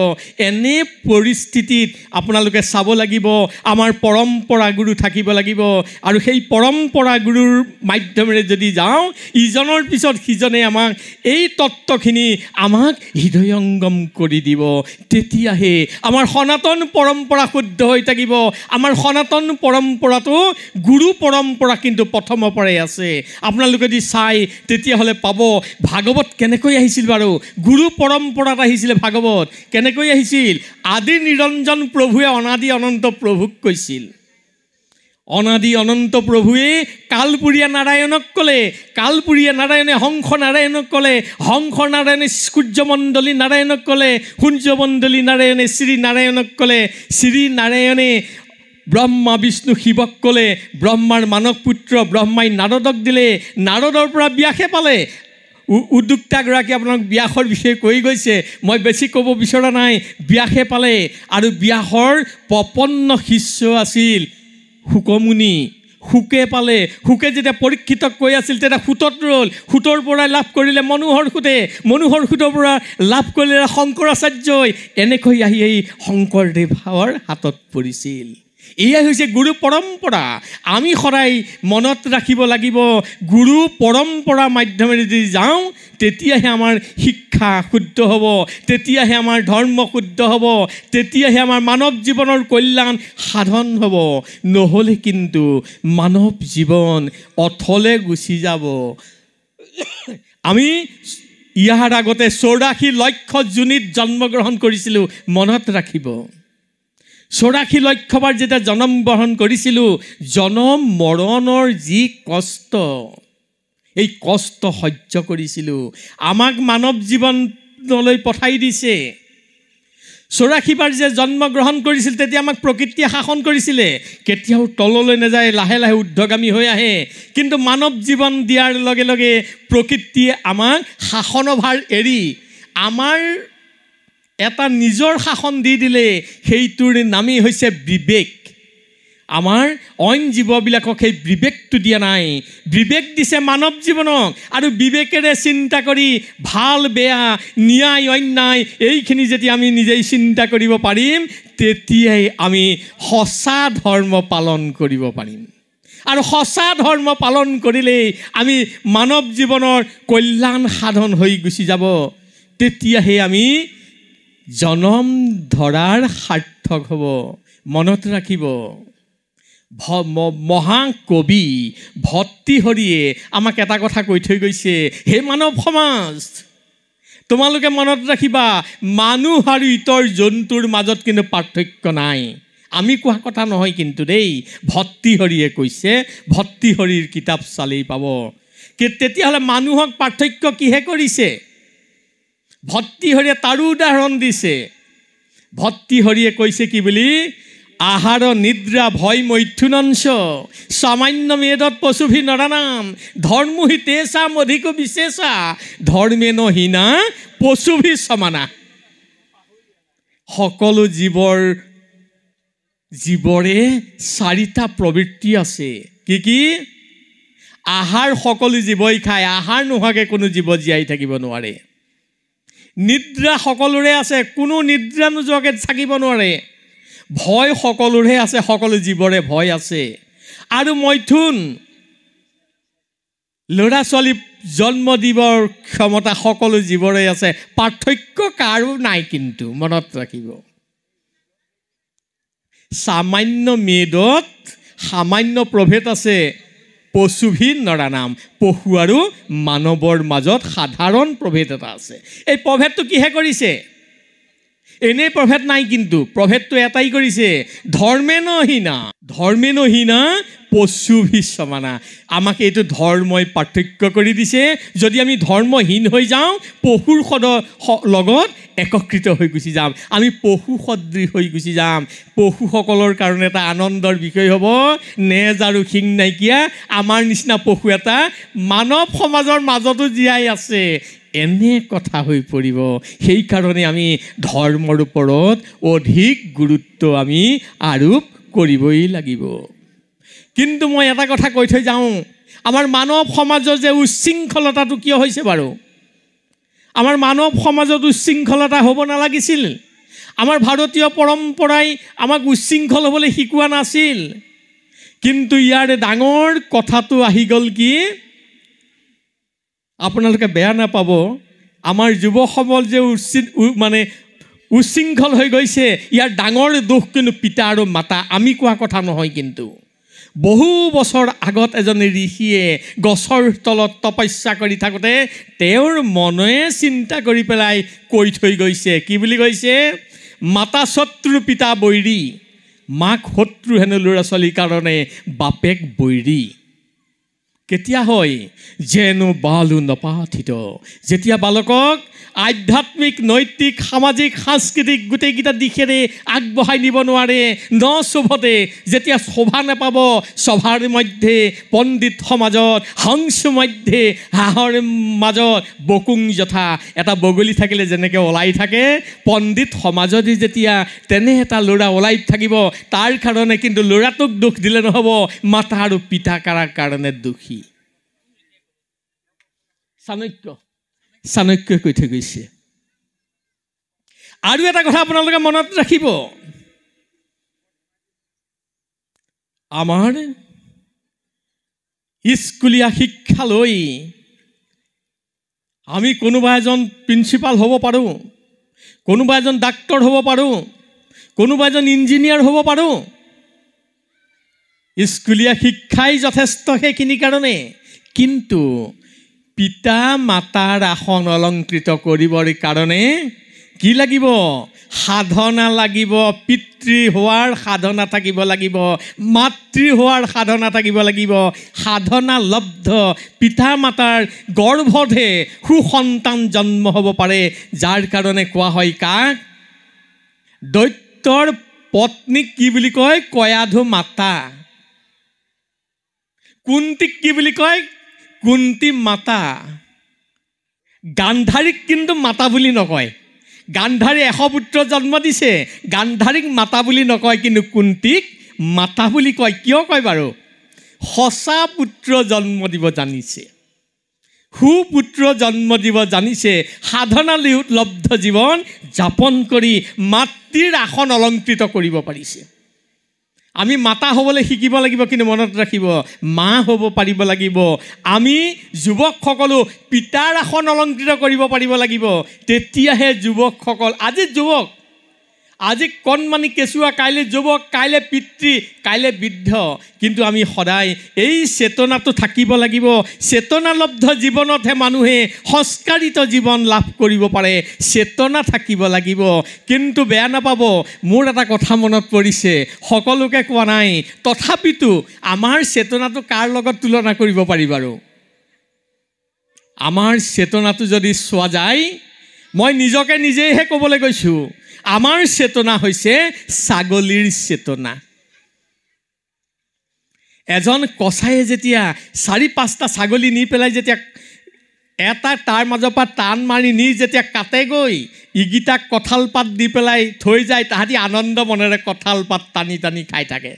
এনে পৰিস্থিতিত আপোনালোকে চাব লাগিব আমাৰ পৰম্পৰা গুৰু থাকিব লাগিব। আৰু সেই পৰম্পৰা গুৰুৰ মাধ্যমেৰে যদি যাওঁ, ইজনৰ পিছত সিজনে আমাক এই তত্ত্বখিনি আমাক হৃদয়ংগম কৰি দিব। তেতিয়াহে আমাৰ সনাতন পৰম্পৰা শুদ্ধ হৈ থাকিব। আমাৰ সনাতন পৰম্পৰাটো গুৰু পৰম্পৰা কিন্তু প্ৰথমৰ পৰাই আছে। আপোনালোকে যদি চাই তেতিয়াহ'লে পাব ভাগৱত কেনেকৈ আহিছিল বাৰু। গুৰু পৰম্পৰাত আহিছিলে ভাগৱত। কেনেকৈ আহিছিল? আদি নিৰঞ্জন প্ৰভুৱে অনাদি অনন্ত প্ৰভুক কৈছিল। অনাদি অনন্ত প্ৰভুৱে কালপুৰীয়া নাৰায়ণক ক'লে, কালপুৰীয়া নাৰায়ণে হংস নাৰায়ণক ক'লে, হংস নাৰায়ণে সূৰ্যমণ্ডলী নাৰায়ণক ক'লে, সূৰ্যমণ্ডলী নাৰায়ণে শ্ৰী নাৰায়ণক ক'লে, শ্ৰী নাৰায়ণে ব্ৰহ্মা বিষ্ণু শিৱক ক'লে, ব্ৰহ্মাৰ মানস পুত্ৰ ব্ৰহ্মাই নাৰদক দিলে, নাৰদৰ পৰা ব্যাসে পালে। উদ্যোক্তাগৰাকী আপোনাক ব্যাসৰ বিষয়ে কৈ গৈছে, মই বেছি ক'ব বিচৰা নাই। ব্যাসে পালে আৰু ব্যাসৰ প্ৰপন্ন শিষ্য আছিল শুকমুনি। শুকে পালে। শুকে যেতিয়া পৰীক্ষিতক কৈ আছিল তেতিয়া সুতত ৰ'ল, সুতৰ পৰা লাভ কৰিলে মনোহৰ সুতে, মনোহৰ সুতৰ পৰা লাভ কৰিলে শংকৰাচাৰ্যই। এনেকৈ আহি এই শংকৰদেৱৰ হাতত পৰিছিল। এয়াই হৈছে গুৰু পৰম্পৰা। আমি সদায় মনত ৰাখিব লাগিব, গুৰু পৰম্পৰা মাধ্যমেৰে যদি যাওঁ তেতিয়াহে আমাৰ শিক্ষা শুদ্ধ হ'ব, তেতিয়াহে আমাৰ ধৰ্ম শুদ্ধ হ'ব, তেতিয়াহে আমাৰ মানৱ জীৱনৰ কল্যাণ সাধন হ'ব। নহ'লে কিন্তু মানৱ জীৱন অথলে গুচি যাব। আমি ইয়াৰ আগতে 84 লক্ষ যোনিত জন্মগ্ৰহণ কৰিছিলোঁ, মনত ৰাখিব। 84 লক্ষবাৰ যেতিয়া জন্ম গ্ৰহণ কৰিছিলোঁ, জনম মৰণৰ যি কষ্ট, এই কষ্ট সহ্য কৰিছিলোঁ। আমাক মানৱ জীৱনলৈ পঠাই দিছে। 84 বাৰ যে জন্মগ্ৰহণ কৰিছিল তেতিয়া আমাক প্ৰকৃতিয়ে শাসন কৰিছিলে, কেতিয়াও তললৈ নাযায়, লাহে লাহে ঊৰ্ধ্বগামী হৈ আহে। কিন্তু মানৱ জীৱন দিয়াৰ লগে লগে প্ৰকৃতিয়ে আমাক শাসনৰ ভাৰ এৰি আমাৰ এটা নিজৰ শাসন দি দিলে। সেইটোৰ নামেই হৈছে বিবেক। আমাৰ অইন জীৱবিলাকক সেই বিবেকটো দিয়া নাই, বিবেক দিছে মানৱ জীৱনক। আৰু বিবেকেৰে চিন্তা কৰি ভাল বেয়া ন্যায় অন্যায় এইখিনি যেতিয়া আমি নিজেই চিন্তা কৰিব পাৰিম, তেতিয়াই আমি সঁচা ধৰ্ম পালন কৰিব পাৰিম। আৰু সঁচা ধৰ্ম পালন কৰিলেই আমি মানৱ জীৱনৰ কল্যাণ সাধন হৈ গুচি যাব। তেতিয়াহে আমি জনম ধৰাৰ সাৰ্থক হ'ব। মনত ৰাখিব, মহাকবি ভৰ্তৃহৰিয়ে আমাক এটা কথা কৈ থৈ গৈছে, হে মানৱ সমাজ, তোমালোকে মনত ৰাখিবা, মানুহ আৰু ইতৰ জন্তুৰ মাজত কিন্তু পাৰ্থক্য নাই। আমি কোৱা কথা নহয় কিন্তু দেই, ভৰ্তৃহৰিয়ে কৈছে, ভৰ্তৃহৰিৰ কিতাপ চালেই পাব। তেতিয়াহ'লে মানুহক পাৰ্থক্য কিহে কৰিছে? ভৰ্তৃহৰিয়ে তাৰো উদাহৰণ দিছে। ভৰ্তৃহৰিয়ে কৈছে কি বুলি? আহাৰ নিদ্ৰা ভয় মৈথুনঞ্চ সামান্য মেদত পশুভি নৰানাম ধৰ্মহি তেষাম অধিক বিশেষা ধৰ্মেন হীনা পশুভি সমানা। সকলো জীৱৰে 4টা প্ৰবৃত্তি আছে। কি কি? আহাৰ সকলো জীৱই খায়, আহাৰ নোহোৱাকৈ কোনো জীৱ জীয়াই থাকিব নোৱাৰে। নিদ্ৰা সকলোৰে আছে, কোনো নিদ্ৰা নোযোৱাকৈ থাকিব নোৱাৰে। ভয় সকলোৰে আছে, সকলো জীৱৰে ভয় আছে। আৰু মৈথুন, ল'ৰা ছোৱালী জন্ম দিবৰ ক্ষমতা সকলো জীৱৰে আছে, পাৰ্থক্য কাৰো নাই। কিন্তু মনত ৰাখিব, সামান্য মেদত সামান্য প্ৰভেদ আছে। পশুভি নৰানাম, পশু আৰু মানৱৰ মাজত সাধাৰণ প্ৰভেদ এটা আছে। এই প্ৰভেদটো কিহে কৰিছে? এনেই প্ৰভেদ নাই, কিন্তু প্ৰভেদটো এটাই কৰিছে, ধৰ্মেনহীনা পশুভি সমানা। আমাক এইটো ধৰ্মই পাৰ্থক্য কৰি দিছে। যদি আমি ধৰ্মহীন হৈ যাওঁ, পশুৰ লগত একত্ৰিত হৈ গুচি যাম, আমি পশু সদৃশ হৈ গুচি যাম। পশুসকলৰ কাৰণে এটা আনন্দৰ বিষয় হ'ব, নেজ আৰু শিং নাইকিয়া আমাৰ নিচিনা পশু এটা মানৱ সমাজৰ মাজতো জীয়াই আছে, এনে কথা হৈ পৰিব। সেইকাৰণে আমি ধৰ্মৰ ওপৰত অধিক গুৰুত্ব আমি আৰোপ কৰিবই লাগিব। কিন্তু মই এটা কথা কৈ থৈ যাওঁ, আমাৰ মানৱ সমাজৰ যে উচ্ছৃংখলতাটো কিয় হৈছে বাৰু? আমাৰ মানৱ সমাজত উচ্ছৃংখলতা হ'ব নালাগিছিল। আমাৰ ভাৰতীয় পৰম্পৰাই আমাক উচ্ছৃংখল হ'বলৈ শিকোৱা নাছিল। কিন্তু ইয়াৰ ডাঙৰ কথাটো আহি গ'ল কি, আপোনালোকে বেয়া নাপাব, আমাৰ যুৱ সমাজ যে উচ্ছৃংখল হৈ গৈছে, ইয়াৰ ডাঙৰ দোষ কিন্তু পিতা আৰু মাতা। আমি কোৱা কথা নহয়। কিন্তু বহু বছৰ আগত এজন ঋষিয়ে গছৰ তলত তপস্যা কৰি থাকোঁতে তেওঁৰ মনে চিন্তা কৰি পেলাই কৈ থৈ গৈছে, কি বুলি কৈছে? মাতা শত্ৰু পিতা বৈৰী, মাক শত্ৰু হেনো ল'ৰা ছোৱালীৰ কাৰণে বাপেক বৈৰী। কেতিয়া হয়? যেনো বালু নপাঠিত, যেতিয়া বালকক আধ্যাত্মিক, নৈতিক, সামাজিক, সাংস্কৃতিক গোটেইকেইটা দিশেৰে আগবঢ়াই নিব নোৱাৰে, নশোভতে, যেতিয়া শোভা নাপাব, সভাৰ মধ্যে পণ্ডিত সমাজত, হংস মধ্যে হাঁহৰ মাজত বকুং যথা, এটা বগলী থাকিলে যেনেকৈ ওলাই থাকে, পণ্ডিত সমাজত যেতিয়া তেনে এটা ল'ৰা ওলাই থাকিব, তাৰ কাৰণে কিন্তু ল'ৰাটোক দোষ দিলে নহ'ব, মাতা আৰু পিতা কাৰণে দোষী। চাণক্যই কৈ থৈ গৈছে। আৰু এটা কথা আপোনালোকে মনত ৰাখিব, আমাৰ স্কুলীয়া শিক্ষালৈ আমি কোনোবা এজন প্ৰিন্সিপাল হ'ব পাৰোঁ, কোনোবা এজন ডাক্তৰ হ'ব পাৰোঁ, কোনোবা এজন ইঞ্জিনিয়াৰ হ'ব পাৰোঁ। স্কুলীয়া শিক্ষাই যথেষ্ট সেইখিনি কাৰণে। কিন্তু পিতা মাতাৰ আসন অলংকৃত কৰিবৰ কাৰণে কি লাগিব? সাধনা লাগিব। পিতৃ হোৱাৰ সাধনা থাকিব লাগিব, মাতৃ হোৱাৰ সাধনা থাকিব লাগিব। সাধনা লব্ধ পিতা মাতাৰ গৰ্ভতহে সুসন্তান জন্ম হ'ব পাৰে, যাৰ কাৰণে কোৱা হয় কাক? দৈত্যৰ পত্নীক কি বুলি কয়? কয়াধু মাতা। কুন্তীক কি বুলি কয়? কুন্তী মাতা। গান্ধাৰীক কিন্তু মাতা বুলি নকয়। গান্ধাৰী 100 পুত্ৰ জন্ম দিছে, গান্ধাৰীক মাতা বুলি নকয়, কিন্তু কুন্তীক মাতা বুলি কয়। কিয় কয় বাৰু? সঁচা পুত্ৰ জন্ম দিব জানিছে, সুপুত্ৰ জন্ম দিব জানিছে, সাধনা লব্ধ জীৱন যাপন কৰি মাতৃৰ আসন অলংকৃত কৰিব পাৰিছে। আমি মাতা হ'বলৈ শিকিব লাগিব, কিন্তু মনত ৰাখিব, মা হ'ব পাৰিব লাগিব। আমি যুৱকসকলো পিতাৰ আসন অলংকৃত কৰিব পাৰিব লাগিব। তেতিয়াহে যুৱকসকল, আজি কণমানি কেঁচুৱা, কাইলৈ যুৱক, কাইলৈ পিতৃ, কাইলৈ বৃদ্ধ, কিন্তু আমি সদায় এই চেতনাটো থাকিব লাগিব। চেতনালব্ধ জীৱনতহে মানুহে সংস্কাৰিত জীৱন লাভ কৰিব পাৰে। চেতনা থাকিব লাগিব। কিন্তু বেয়া নাপাব, মোৰ এটা কথা মনত পৰিছে, সকলোকে কোৱা নাই, তথাপিতো আমাৰ চেতনাটো কাৰ লগত তুলনা কৰিব পাৰি বাৰু? আমাৰ চেতনাটো যদি চোৱা যায়, মই নিজকে নিজেইহে ক'বলৈ গৈছোঁ, আমাৰ চেতনা হৈছে ছাগলীৰ চেতনা। এজন কচায়ে যেতিয়া 4-5টা ছাগলী নি পেলাই যেতিয়া এটা তাৰ মাজৰ পৰা টান মাৰি নি যেতিয়া কাটেগৈ, ইগিটাক কঁঠাল পাত দি পেলাই থৈ যায়, তাহাঁতি আনন্দ মনেৰে কঁঠাল পাত টানি টানি খাই থাকে।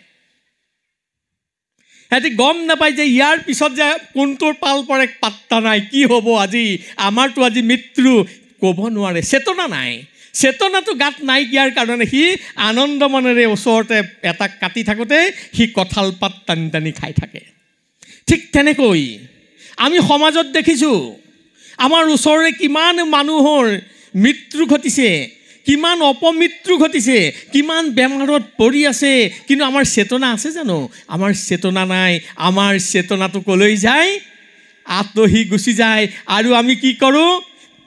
সিহঁতি গম নাপায় যে ইয়াৰ পিছত যে কোনটোৰ পাল পৰে পাত্তা নাই, কি হ'ব আজি, আমাৰতো আজি মৃত্যু, ক'ব নোৱাৰে, চেতনা নাই। চেতনাটো গাত নাইকিয়াৰ কাৰণে সি আনন্দ মনেৰে ওচৰতে এটা কাটি থাকোঁতে সি কঁঠাল পাত টানি টানি খাই থাকে। ঠিক তেনেকৈ আমি সমাজত দেখিছোঁ আমাৰ ওচৰৰে কিমান মানুহৰ মৃত্যু ঘটিছে, কিমান অপমৃত্যু ঘটিছে, কিমান বেমাৰত পৰি আছে, কিন্তু আমাৰ চেতনা আছে জানো? আমাৰ চেতনা নাই। আমাৰ চেতনাটো ক'লৈ যায়? আঁতহি গুচি যায়। আৰু আমি কি কৰোঁ?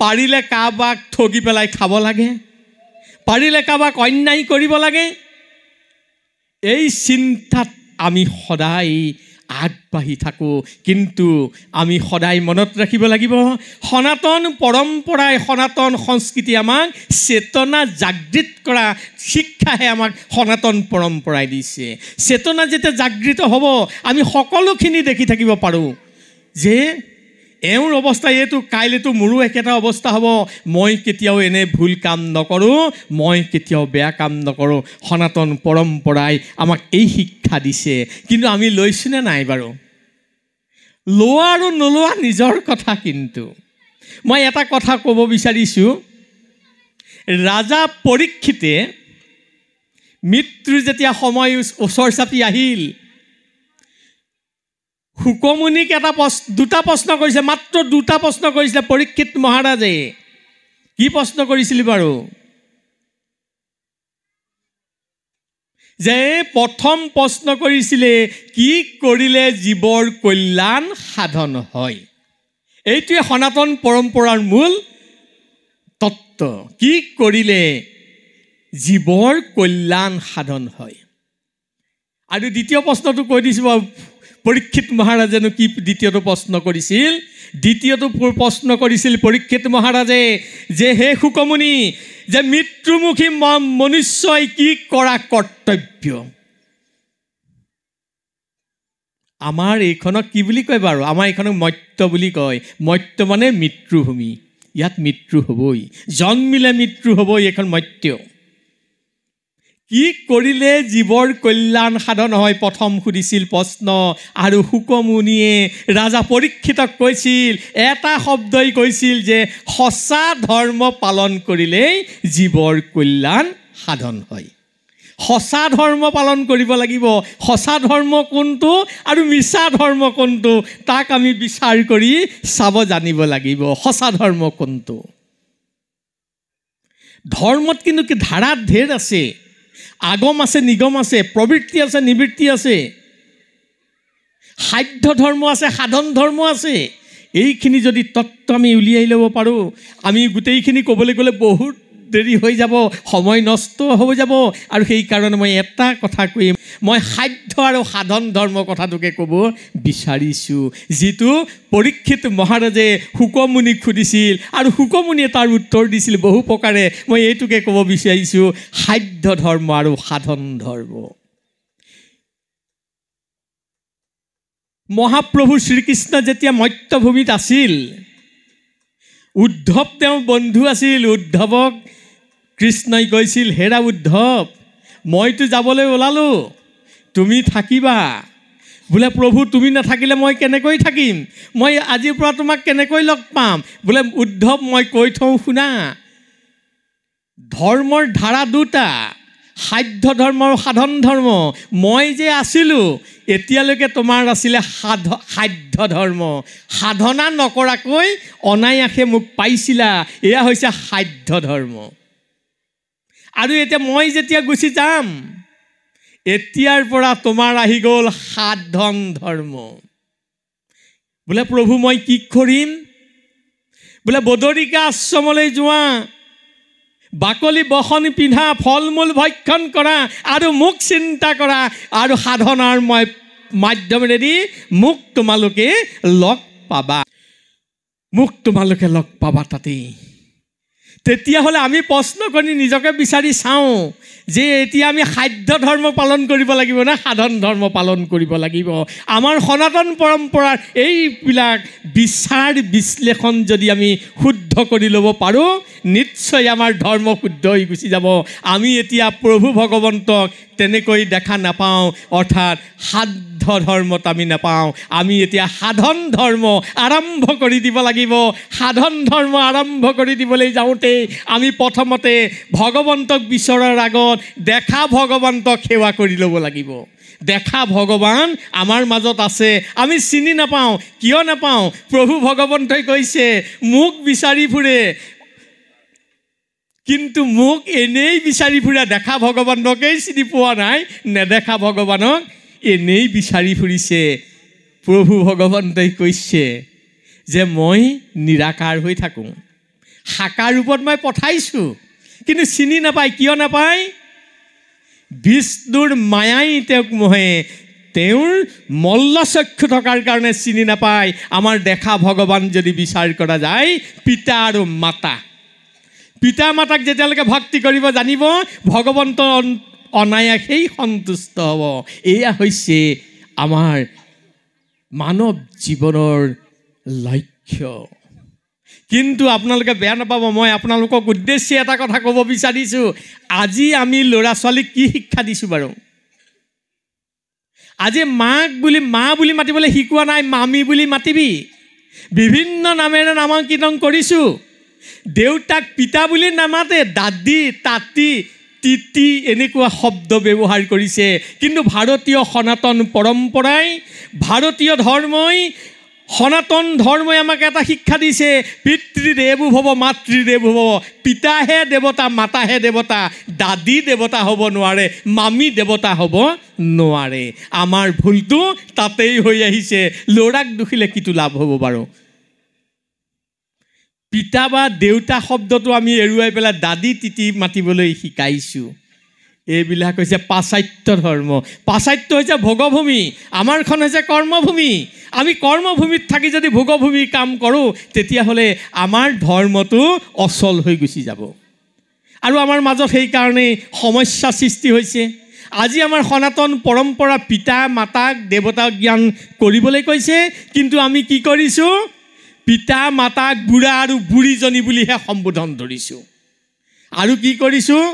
পাৰিলে কাৰোবাক ঠগি পেলাই খাব লাগে, পাৰিলে কাৰোবাক অন্যায় কৰিব লাগে। এই চিন্তাত আমি সদায় আগবাঢ়ি থাকোঁ। কিন্তু আমি সদায় মনত ৰাখিব লাগিব, সনাতন পৰম্পৰাই, সনাতন সংস্কৃতি আমাক চেতনা জাগৃত কৰা শিক্ষাহে আমাক সনাতন পৰম্পৰাই দিছে। চেতনা যেতিয়া জাগৃত হ'ব, আমি সকলোখিনি দেখি থাকিব পাৰোঁ যে এওঁৰ অৱস্থা এইটো, কাইলৈতো মোৰো একেটা অৱস্থা হ'ব। মই কেতিয়াও এনে ভুল কাম নকৰোঁ, মই কেতিয়াও বেয়া কাম নকৰোঁ। সনাতন পৰম্পৰাই আমাক এই শিক্ষা দিছে। কিন্তু আমি লৈছোনে নাই বাৰু? লোৱা আৰু নোলোৱা নিজৰ কথা। কিন্তু মই এটা কথা ক'ব বিচাৰিছোঁ, ৰাজা পৰীক্ষিতে মৃত্যুৰ যেতিয়া সময় ওচৰ চাপি আহিল, শুকমুনিক দুটা প্ৰশ্ন কৰিছে, মাত্ৰ দুটা প্ৰশ্ন কৰিছিলে পৰীক্ষিত মহাৰাজে। কি প্ৰশ্ন কৰিছিল বাৰু? যে প্ৰথম প্ৰশ্ন কৰিছিলে, কি কৰিলে জীৱৰ কল্যাণ সাধন হয়? এইটোৱে সনাতন পৰম্পৰাৰ মূল তত্ত্ব। কি কৰিলে জীৱৰ কল্যাণ সাধন হয়? আৰু দ্বিতীয় প্ৰশ্নটো কৈ দিছোঁ বাৰু, পৰীক্ষিত মহাৰাজেনো কি দ্বিতীয়টো প্ৰশ্ন কৰিছিল? দ্বিতীয়টো প্ৰশ্ন কৰিছিল পৰীক্ষিত মহাৰাজে যে হে শুকমুনি, যে মৃত্যুমুখী মনুষ্যই কি কৰা কৰ্তব্য? আমাৰ এইখনক কি বুলি কয় বাৰু? আমাৰ এইখনক মৰ্ত্য বুলি কয়। মৰ্ত্য মানে মৃত্যুভূমি। ইয়াত মৃত্যু হ'বই, জন্মিলে মৃত্যু হ'বই। এইখন মৰ্ত্য। কি কৰিলে জীৱৰ কল্যাণ সাধন হয়? প্ৰথম সুধিছিল প্ৰশ্ন। আৰু শুকমুনিয়ে ৰাজা পৰীক্ষিতক কৈছিল, এটা শব্দই কৈছিল যে সঁচা ধৰ্ম পালন কৰিলেই জীৱৰ কল্যাণ সাধন হয়। সঁচা ধৰ্ম পালন কৰিব লাগিব। সঁচা ধৰ্ম কোনটো আৰু মিছা ধৰ্ম কোনটো, তাক আমি বিচাৰ কৰি চাব জানিব লাগিব। সঁচা ধৰ্ম কোনটো? ধৰ্মত কিন্তু কি ধাৰাত ঢেৰ আছে, আগম আছে, নিগম আছে, প্ৰবৃত্তি আছে, নিবৃত্তি আছে, সাধ্য ধৰ্ম আছে, সাধন ধৰ্ম আছে। এইখিনি যদি তত্ত্ব আমি উলিয়াই ল'ব পাৰোঁ, আমি গোটেইখিনি ক'বলৈ গ'লে বহুত দেৰি হৈ যাব, সময় নষ্ট হৈ যাব। আৰু সেইকাৰণে মই এটা কথা কৈম, মই সাধ্য আৰু সাধন ধৰ্ম কথাটোকে ক'ব বিচাৰিছোঁ, যিটো পৰীক্ষিত মহাৰাজে শুকমুনিক সুধিছিল আৰু শুকমুনিয়ে তাৰ উত্তৰ দিছিল বহু প্ৰকাৰে। মই এইটোকে ক'ব বিচাৰিছোঁ, সাধ্য ধৰ্ম আৰু সাধন ধৰ্ম। মহাপ্ৰভু শ্ৰীকৃষ্ণ যেতিয়া মৰ্ত্যভূমিত আছিল, উদ্ধৱ তেওঁৰ বন্ধু আছিল। উদ্ধৱক কৃষ্ণই কৈছিল, হেৰা উদ্ধৱ, মইতো যাবলৈ ওলালোঁ, তুমি থাকিবা। বোলে প্ৰভু, তুমি নাথাকিলে মই কেনেকৈ থাকিম? মই আজিৰ পৰা তোমাক কেনেকৈ লগ পাম? বোলে উদ্ধৱ, মই কৈ থওঁ শুনা, ধৰ্মৰ ধাৰা দুটা, সাধ্য ধৰ্ম আৰু সাধন ধৰ্ম। মই যে আছিলোঁ, এতিয়ালৈকে তোমাৰ আছিলে সাধ্য ধৰ্ম। সাধনা নকৰাকৈ অনায়াসে মোক পাইছিলা, এয়া হৈছে সাধ্য ধৰ্ম। আৰু এতিয়া মই যেতিয়া গুচি যাম, এতিয়াৰ পৰা তোমাৰ আহি গ'ল সাধন ধৰ্ম। বোলে প্ৰভু, মই কি কৰিম? বোলে বদৰিকা আশ্ৰমলৈ যোৱা, বাকলি বসনি পিন্ধা, ফল মূল ভক্ষণ কৰা আৰু মোক চিন্তা কৰা, আৰু সাধনাৰ মই মাধ্যমেৰেদি মোক তোমালোকে লগ পাবা, মোক তোমালোকে লগ পাবা তাতেই। তেতিয়াহ'লে আমি প্ৰশ্ন কৰি নিজকে বিচাৰি চাওঁ যে এতিয়া আমি সাধ্য ধৰ্ম পালন কৰিব লাগিব নে সাধন ধৰ্ম পালন কৰিব লাগিব? আমাৰ সনাতন পৰম্পৰাৰ এইবিলাক বিচাৰ বিশ্লেষণ যদি আমি শুদ্ধ কৰি ল'ব পাৰোঁ, নিশ্চয় আমাৰ ধৰ্ম শুদ্ধ হৈ গুচি যাব। আমি এতিয়া প্ৰভু ভগৱন্তক তেনেকৈ দেখা নাপাওঁ, অৰ্থাৎ সাধ্য ধৰ্মত আমি নাপাওঁ। আমি এতিয়া সাধন ধৰ্ম আৰম্ভ কৰি দিব লাগিব। সাধন ধৰ্ম আৰম্ভ কৰি দিবলৈ যাওঁতেই আমি প্ৰথমতে ভগৱন্তক বিচৰাৰ আগত দেখা ভগৱন্তক সেৱা কৰি ল'ব লাগিব। দেখা ভগৱান আমাৰ মাজত আছে, আমি চিনি নাপাওঁ। কিয় নাপাওঁ? প্ৰভু ভগৱন্তই কৈছে মোক বিচাৰি ফুৰে, কিন্তু মোক এনেই বিচাৰি ফুৰা, দেখা ভগৱানকেই চিনি পোৱা নাই, নেদেখা ভগৱানক এনেই বিচাৰি ফুৰিছে। প্ৰভু ভগৱন্তই কৈছে যে মই নিৰাকাৰ হৈ থাকোঁ, সাকাৰ ৰূপত মই পঠাইছোঁ, কিন্তু চিনি নাপায়। কিয় নাপায়? বিষ্ণুৰ মায়াই তেওঁক মোহে, তেওঁৰ মল্লচক্ষু থকাৰ কাৰণে চিনি নাপায়। আমাৰ দেখা ভগৱান যদি বিচাৰ কৰা যায়, পিতা আৰু মাতা, পিতা মাতাক যেতিয়ালৈকে ভক্তি কৰিব জানিব, ভগৱন্ত অনায়াসেই সন্তুষ্ট হ'ব। এয়া হৈছে আমাৰ মানৱ জীৱনৰ লক্ষ্য। কিন্তু আপোনালোকে বেয়া নাপাব, মই আপোনালোকক উদ্দেশ্যে এটা কথা ক'ব বিচাৰিছোঁ। আজি আমি ল'ৰা ছোৱালীক কি শিক্ষা দিছোঁ বাৰু? আজি মাক বুলি মা বুলি মাতিবলৈ শিকোৱা নাই, মামী বুলি মাতিবি। বিভিন্ন নামেৰে নামাংকিতন কৰিছোঁ। দেউতাক পিতা বুলি নামাতে, দাদী, তাতি, তিতি এনেকুৱা শব্দ ব্যৱহাৰ কৰিছে। কিন্তু ভাৰতীয় সনাতন পৰম্পৰাই, ভাৰতীয় ধৰ্মই, সনাতন ধৰ্মই আমাক এটা শিক্ষা দিছে, পিতৃদেৱো ভৱ মাতৃদেৱো ভৱ। পিতাহে দেৱতা, মাতাহে দেৱতা, দাদী দেৱতা হ'ব নোৱাৰে, মামী দেৱতা হ'ব নোৱাৰে। আমাৰ ভুলটো তাতেই হৈ আহিছে। ল'ৰাক দুখিলে কিটো লাভ হ'ব বাৰু? পিতা বা দেউতা শব্দটো আমি এৰুৱাই পেলাই দাদী তিতি মাতিবলৈ শিকাইছোঁ। এইবিলাক হৈছে পাশ্চাত্য ধৰ্ম। পাশ্চাত্য হৈছে ভোগভূমি, আমাৰখন হৈছে কৰ্মভূমি। আমি কৰ্মভূমিত থাকি যদি ভোগভূমিৰ কাম কৰোঁ, তেতিয়াহ'লে আমাৰ ধৰ্মটো অচল হৈ গুচি যাব। আৰু আমাৰ মাজত সেইকাৰণেই সমস্যা সৃষ্টি হৈছে। আজি আমাৰ সনাতন পৰম্পৰা পিতা মাতাক দেৱতা জ্ঞান কৰিবলৈ কৈছে, কিন্তু আমি কি কৰিছোঁ? পিতা মাতাক বুঢ়া আৰু বুঢ়ীজনী বুলিহে সম্বোধন ধৰিছোঁ। আৰু কি কৰিছোঁ?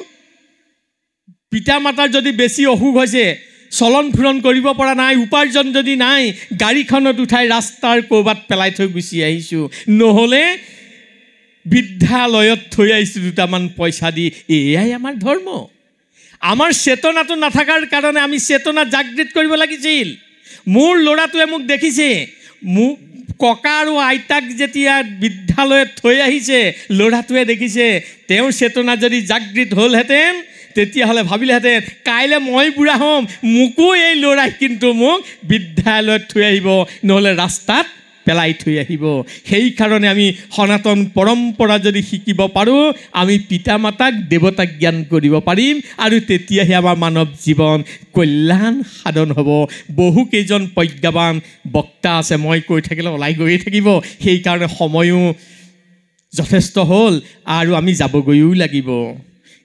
পিতা মাতাৰ যদি বেছি অসুখ হৈছে, চলন ফুৰণ কৰিব পৰা নাই, উপাৰ্জন যদি নাই, গাড়ীখনত উঠাই ৰাস্তাৰ ক'ৰবাত পেলাই থৈ গুচি আহিছোঁ। নহ'লে বিদ্যালয়ত থৈ আহিছোঁ দুটামান পইচা দি। এয়াই আমাৰ ধৰ্ম। আমাৰ চেতনাটো নাথাকাৰ কাৰণে আমি চেতনা জাগৃত কৰিব লাগিছিল। মোৰ ল'ৰাটোৱে মোক দেখিছে, মোক ককা আৰু আইতাক যেতিয়া বিদ্যালয়ত থৈ আহিছে, ল'ৰাটোৱে দেখিছে, তেওঁৰ চেতনা যদি জাগৃত হ'লহেঁতেন, তেতিয়াহ'লে ভাবিলেহেঁতেন কাইলৈ মই বুঢ়া হ'ম, মোকো এই ল'ৰাই কিন্তু মোক বিদ্যালয়ত থৈ আহিব, নহ'লে ৰাস্তাত পেলাই থৈ আহিব। সেইকাৰণে আমি সনাতন পৰম্পৰা যদি শিকিব পাৰোঁ, আমি পিতা মাতাক দেৱতাক জ্ঞান কৰিব পাৰিম, আৰু তেতিয়াহে আমাৰ মানৱ জীৱন কল্যাণ সাধন হ'ব। বহুকেইজন প্ৰজ্ঞাৱান বক্তা আছে, মই কৈ থাকিলে ওলাই গৈয়ে থাকিব। সেইকাৰণে সময়ো যথেষ্ট হ'ল আৰু আমি যাবগৈও লাগিব।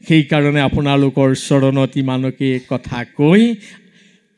সেইকাৰণে আপোনালোকৰ চৰণত ইমানকে কথা কৈ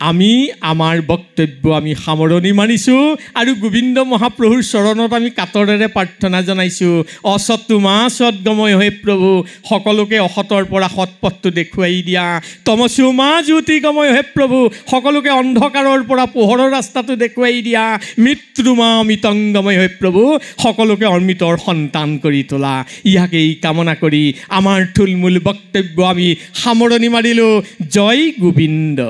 আমি আমাৰ বক্তব্য আমি সামৰণি মাৰিছোঁ, আৰু গোবিন্দ মহাপ্ৰভুৰ চৰণত আমি কাতৰেৰে প্ৰাৰ্থনা জনাইছোঁ। অসৎটো মা সৎগময় হে প্ৰভু, সকলোকে অসতৰ পৰা সৎপথটো দেখুৱাই দিয়া। তমসু মা জ্যোতিগময় হে প্ৰভু, সকলোকে অন্ধকাৰৰ পৰা পোহৰৰ ৰাস্তাটো দেখুৱাই দিয়া। মৃত্যু মা মৃতংগময় হে প্ৰভু, সকলোকে অমৃতৰ সন্তান কৰি তোলা। ইয়াকেই কামনা কৰি আমাৰ থুলমূল বক্তব্য আমি সামৰণি মাৰিলোঁ। জয় গোবিন্দ।